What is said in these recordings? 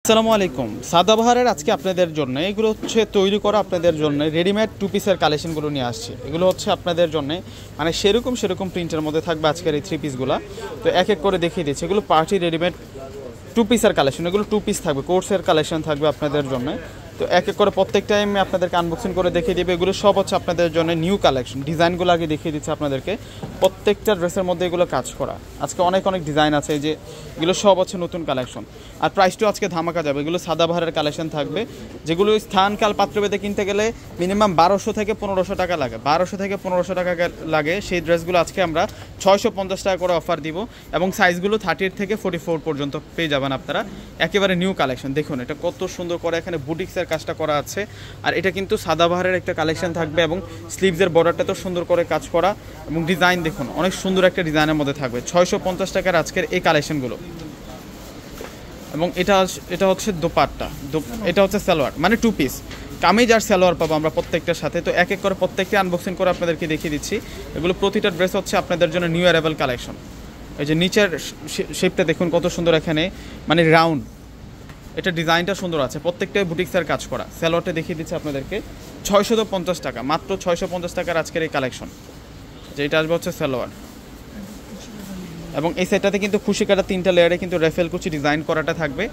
আসসালামু আলাইকুম। সাদাবাহারের আজকে আপনাদের জন্য এগুলো হচ্ছে তৈরি করা আপনাদের জন্য রেডিমেড টু পিসের কালেকশনগুলো নিয়ে আসছি। এগুলো হচ্ছে আপনাদের জন্য মানে সেরকম প্রিন্টের মধ্যে থাকবে আজকের এই থ্রি পিসগুলো। তো এক এক করে দেখিয়ে দিচ্ছি। এগুলো পার্টি রেডিমেড টু পিসের কালেকশন, এগুলো টু পিস থাকবে, কোর্সের কালেকশন থাকবে আপনাদের জন্য। তো এক এক করে প্রত্যেক টাইম আপনাদেরকে আনবক্সিং করে দেখিয়ে দিবে। এগুলো সব হচ্ছে আপনাদের জন্য নিউ কালেকশন। ডিজাইনগুলো আগে দেখিয়ে দিচ্ছে আপনাদেরকে। প্রত্যেকটা ড্রেসের মধ্যে এগুলো কাজ করা, আজকে অনেক ডিজাইন আছে। এই যে এগুলো সব হচ্ছে নতুন কালেকশন, আর প্রাইসটাও আজকে ধামাকা যাবে। এগুলো সাদাবাহারের কালেকশন থাকবে, যেগুলো স্থানকাল পাত্রভেদে কিনতে গেলে মিনিমাম 1200 থেকে 1500 টাকা লাগে। 1200 থেকে 1500 টাকা লাগে। সেই ড্রেসগুলো আজকে আমরা 650 টাকা করে অফার দিব, এবং সাইজগুলো 30 থেকে 44 পর্যন্ত পেয়ে যাবেন আপনারা। একেবারে নিউ কালেকশন। দেখুন এটা কত সুন্দর করে এখানে বুটিক্সের কাজটা করা আছে, আর এটা কিন্তু সাদাবাহারের একটা কালেকশন থাকবে, এবং স্লিভসের বর্ডারটা তো সুন্দর করে কাজ করা, এবং ডিজাইন দেখুন অনেক সুন্দর একটা ডিজাইনের মধ্যে থাকবে। 650 টাকার আজকের এই কালেকশনগুলো। এবং এটা হচ্ছে দোপাট্টা, এটা হচ্ছে সালোয়ার, মানে টু পিস কামিজ আর সালোয়ার পাবো আমরা প্রত্যেকটার সাথে। তো এক এক করে প্রত্যেকটা আনবক্সিং করে আপনাদেরকে দেখিয়ে দিচ্ছি। এগুলো প্রতিটা ড্রেস হচ্ছে আপনাদের জন্য নিউ অ্যারাইভাল কালেকশন। এই যে নিচের শেপটা দেখুন কত সুন্দর, এখানে মানে রাউন্ড, এটা ডিজাইনটা সুন্দর আছে, প্রত্যেকটাই বুটিক্সের কাজ করা। সালোয়ারটা দেখিয়ে দিচ্ছি আপনাদেরকে 650 টাকা, মাত্র 650 টাকার আজকের এই কালেকশন। যে এটা আসবে হচ্ছে সালোয়ার, এবং এই সেটটাতে কিন্তু খুশি কাটা 3টা লেয়ারে কিন্তু রেফেল কুচি ডিজাইন করাটা থাকবে।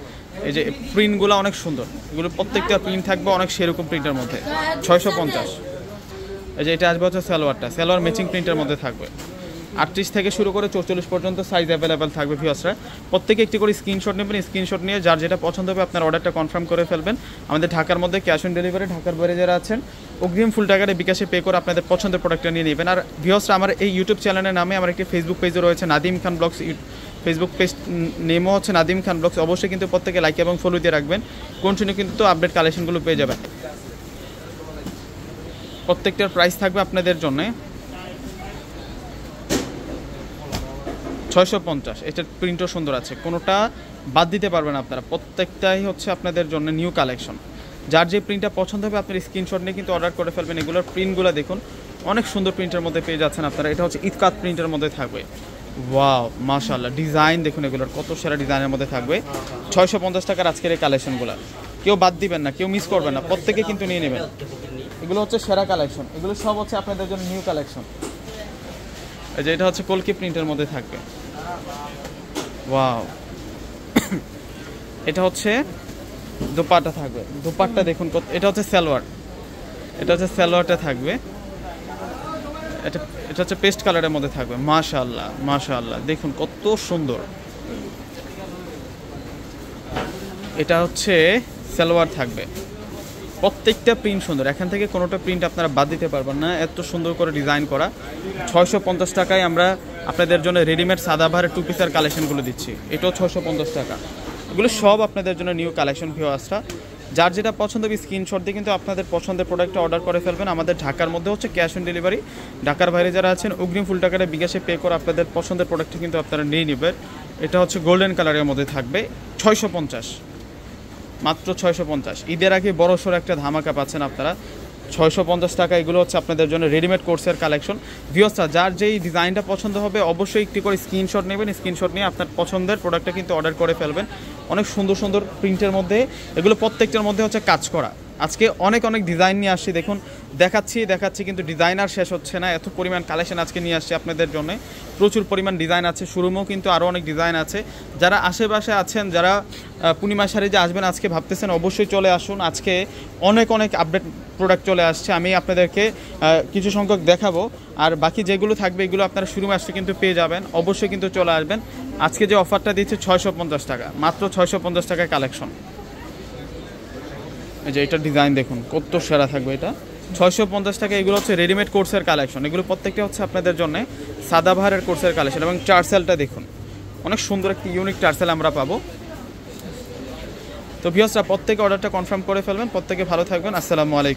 এই যে প্রিন্টগুলো অনেক সুন্দর, এগুলো প্রত্যেকটা প্রিন্ট থাকবে অনেক সেরকম প্রিন্টের মধ্যে। 650। এই যে এটা আসবে হচ্ছে সালোয়ারটা, সালোয়ার ম্যাচিং প্রিন্টের মধ্যে থাকবে। 38 থেকে শুরু করে 44 পর্যন্ত সাইজ অ্যাভেলেবেল থাকবে ভিউয়ার্সরা। প্রত্যেকে একটি করে স্ক্রিনশট নেবেন, স্ক্রিনশট নিয়ে যার যেটা পছন্দ হবে আপনার অর্ডারটা কনফার্ম করে ফেলবেন। আমাদের ঢাকার মধ্যে ক্যাশ অন ডেলিভারি, ঢাকার বাইরে যারা আছেন অগ্রিম ফুল টাকারে বিকাশে পে করে আপনাদের পছন্দের প্রোডাক্টটা নিয়ে নেবেন। আর ভিউয়ার্সরা আমার এই ইউটিউব চ্যানেলের নামে আমার একটি ফেসবুক পেজও রয়েছে, নাদিম খান ব্লগস। ফেসবুক পেজ নেমও হচ্ছে নাদিম খান ব্লগস। অবশ্যই কিন্তু প্রত্যেকে লাইক এবং ফলো দিয়ে রাখবেন, কন্টিনিউ কিন্তু আপডেট কালেকশনগুলো পেয়ে যাবেন। প্রত্যেকটার প্রাইস থাকবে আপনাদের জন্য 650। এটার প্রিন্টও সুন্দর আছে, কোনোটা বাদ দিতে পারবেন আপনারা। প্রত্যেকটাই হচ্ছে আপনাদের জন্য নিউ কালেকশন। যার যে প্রিন্টটা পছন্দ হবে আপনি স্ক্রিনশট নিয়ে কিন্তু অর্ডার করে ফেলবেন। এগুলোর প্রিন্টগুলো দেখুন অনেক সুন্দর প্রিন্টের মধ্যে পেয়ে যাচ্ছেন আপনারা। এটা হচ্ছে ইতকাত প্রিন্টের মধ্যে থাকবে। ওয়াও মাশাআল্লাহ, ডিজাইন দেখুন এগুলোর কত সেরা ডিজাইনের মধ্যে থাকবে। 650 টাকার আজকের এই কালেকশনগুলো কেউ বাদ দিবেন না, কেউ মিস করবেন না, প্রত্যেকে কিন্তু নিয়ে নেবেন। এগুলো হচ্ছে সেরা কালেকশন, এগুলো সব হচ্ছে আপনাদের জন্য নিউ কালেকশন। এই যে এটা হচ্ছে কলকি প্রিন্টের মধ্যে থাকবে। ওয়াও, এটা হচ্ছে দোপাট্টা থাকবে। দোপাট্টা দেখুন, এটা হচ্ছে সালোয়ার, এটা হচ্ছে সালোয়ারটা থাকবে। এটা হচ্ছে পেস্ট কালারের মধ্যে থাকবে। মাশাআল্লাহ দেখুন কত সুন্দর। এটা হচ্ছে সালোয়ার থাকবে। প্রত্যেকটা প্রিন্ট সুন্দর, এখান থেকে কোনোটা প্রিন্ট আপনারা বাদ দিতে পারবেন না, এত সুন্দর করে ডিজাইন করা। 650 টাকায় আমরা আপনাদের জন্য রেডিমেড সাদাবাহারের টু পিসের কালেকশনগুলো দিচ্ছি। এটাও 650 টাকা। এগুলো সব আপনাদের জন্য নিউ কালেকশন ভিউয়ার্সরা। যার যেটা পছন্দ হবে স্ক্রিনশট দিয়ে কিন্তু আপনাদের পছন্দের প্রোডাক্টটা অর্ডার করে ফেলবেন। আমাদের ঢাকার মধ্যে হচ্ছে ক্যাশ অন ডেলিভারি, ঢাকার বাইরে যারা আছেন অগ্রিম ফুল টাকাটা বিকাশে পে করে আপনাদের পছন্দের প্রোডাক্টটা কিন্তু আপনারা নিয়ে নেবেন। এটা হচ্ছে গোল্ডেন কালারের মধ্যে থাকবে 650, মাত্র 650। ঈদের আগে বড়সড় একটা ধামাকা পাচ্ছেন আপনারা 650 টাকা। এগুলো হচ্ছে আপনাদের জন্য রেডিমেড কোর্সের কালেকশন। ভিউয়ার্সরা যার যেই ডিজাইনটা পছন্দ হবে অবশ্যই একটি করে স্ক্রিনশট নেবেন, স্ক্রিনশট নিয়ে আপনার পছন্দের প্রোডাক্টটা কিন্তু অর্ডার করে ফেলবেন। অনেক সুন্দর প্রিন্টের মধ্যে এগুলো প্রত্যেকটার মধ্যে হচ্ছে কাজ করা। আজকে অনেক ডিজাইন নিয়ে আসছি, দেখুন দেখাচ্ছি কিন্তু ডিজাইনার শেষ হচ্ছে না। এত পরিমাণ কালেকশন আজকে নিয়ে আসছি আপনাদের জন্য, প্রচুর পরিমাণ ডিজাইন আছে। শোরুমেও কিন্তু আরও অনেক ডিজাইন আছে। যারা আশেপাশে আছেন, যারা পূর্ণিমা শাড়ি যে আসবেন আজকে ভাবতেছেন, অবশ্যই চলে আসুন। আজকে অনেক আপডেট প্রোডাক্ট চলে আসছে, আমি আপনাদেরকে কিছু সংখ্যক দেখাবো, আর বাকি যেগুলো থাকবে এগুলো আপনারা শোরুমে আসতে কিন্তু পেয়ে যাবেন। অবশ্যই কিন্তু চলে আসবেন। আজকে যে অফারটা দিচ্ছে 650 টাকা, মাত্র 650 টাকায় কালেকশন। এই যে এটার ডিজাইন দেখুন কত সেরা থাকবে। এটা 650 টাকা। এগুলো হচ্ছে রেডিমেড কোর্সের কালেকশন। এগুলো প্রত্যেকটা হচ্ছে আপনাদের জন্য সাদাবাহারের কোর্সের কালেকশন। এবং টার্সেলটা দেখুন অনেক সুন্দর একটি ইউনিক টার্সেল আমরা পাবো। তো ভিউয়ার্সরা প্রত্যেকে অর্ডারটা কনফার্ম করে ফেলবেন। প্রত্যেকে ভালো থাকবেন। আসসালামু আলাইকুম।